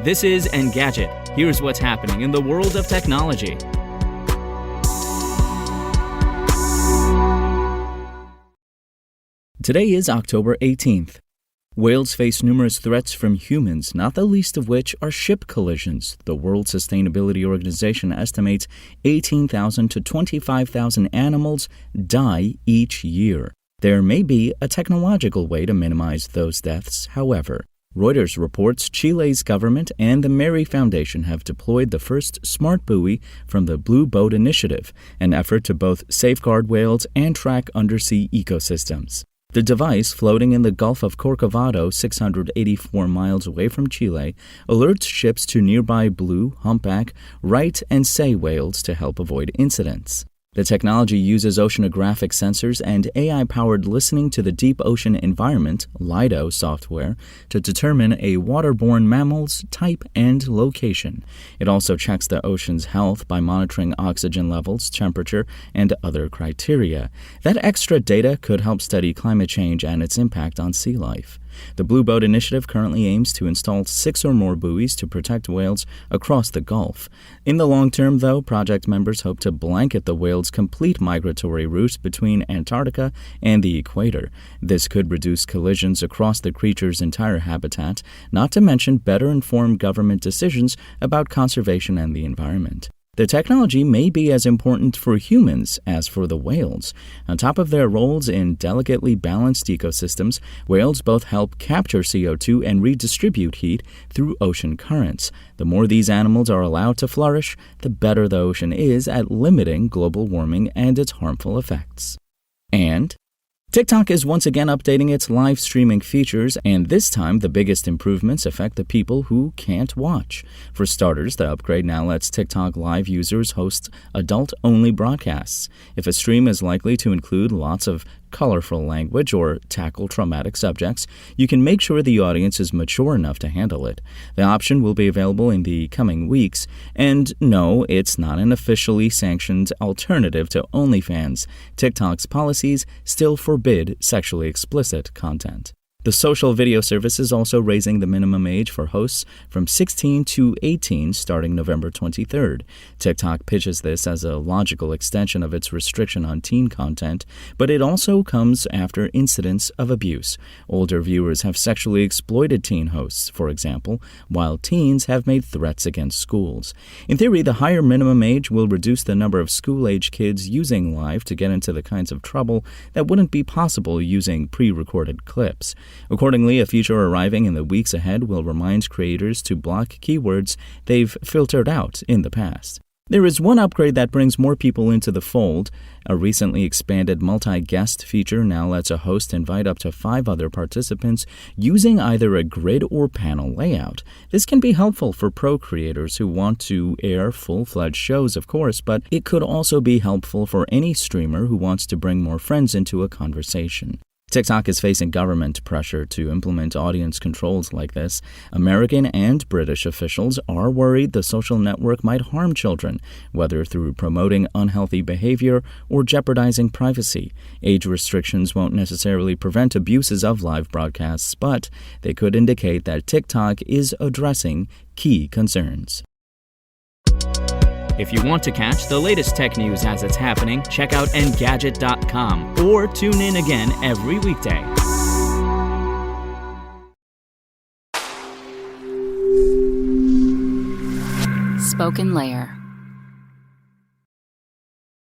This is Engadget. Here's what's happening in the world of technology. Today is October 18th. Whales face numerous threats from humans, not the least of which are ship collisions. The World Sustainability Organization estimates 18,000 to 25,000 animals die each year. There may be a technological way to minimize those deaths, however. Reuters reports Chile's government and the Mary Foundation have deployed the first smart buoy from the Blue Boat Initiative, an effort to both safeguard whales and track undersea ecosystems. The device, floating in the Gulf of Corcovado, 684 miles away from Chile, alerts ships to nearby blue, humpback, right, and sei whales to help avoid incidents. The technology uses oceanographic sensors and AI-powered listening to the deep ocean environment (LIDO) software to determine a waterborne mammal's type and location. It also checks the ocean's health by monitoring oxygen levels, temperature, and other criteria. That extra data could help study climate change and its impact on sea life. The Blue Boat Initiative currently aims to install 6 or more buoys to protect whales across the Gulf. In the long term, though, project members hope to blanket the whales' complete migratory route between Antarctica and the equator. This could reduce collisions across the creature's entire habitat, not to mention better inform government decisions about conservation and the environment. The technology may be as important for humans as for the whales. On top of their roles in delicately balanced ecosystems, whales both help capture CO2 and redistribute heat through ocean currents. The more these animals are allowed to flourish, the better the ocean is at limiting global warming and its harmful effects. And TikTok is once again updating its live streaming features, and this time the biggest improvements affect the people who can't watch. For starters, the upgrade now lets TikTok live users host adult-only broadcasts. If a stream is likely to include lots of colorful language or tackle traumatic subjects, you can make sure the audience is mature enough to handle it. The option will be available in the coming weeks, and no, it's not an officially sanctioned alternative to OnlyFans. TikTok's policies still forbid sexually explicit content. The social video service is also raising the minimum age for hosts from 16 to 18 starting November 23rd. TikTok pitches this as a logical extension of its restriction on teen content, but it also comes after incidents of abuse. Older viewers have sexually exploited teen hosts, for example, while teens have made threats against schools. In theory, the higher minimum age will reduce the number of school-age kids using Live to get into the kinds of trouble that wouldn't be possible using pre-recorded clips. Accordingly, a feature arriving in the weeks ahead will remind creators to block keywords they've filtered out in the past. There is one upgrade that brings more people into the fold. A recently expanded multi-guest feature now lets a host invite up to 5 other participants using either a grid or panel layout. This can be helpful for pro creators who want to air full-fledged shows, of course, but it could also be helpful for any streamer who wants to bring more friends into a conversation. TikTok is facing government pressure to implement audience controls like this. American and British officials are worried the social network might harm children, whether through promoting unhealthy behavior or jeopardizing privacy. Age restrictions won't necessarily prevent abuses of live broadcasts, but they could indicate that TikTok is addressing key concerns. If you want to catch the latest tech news as it's happening, check out Engadget.com or tune in again every weekday. Spoken Layer.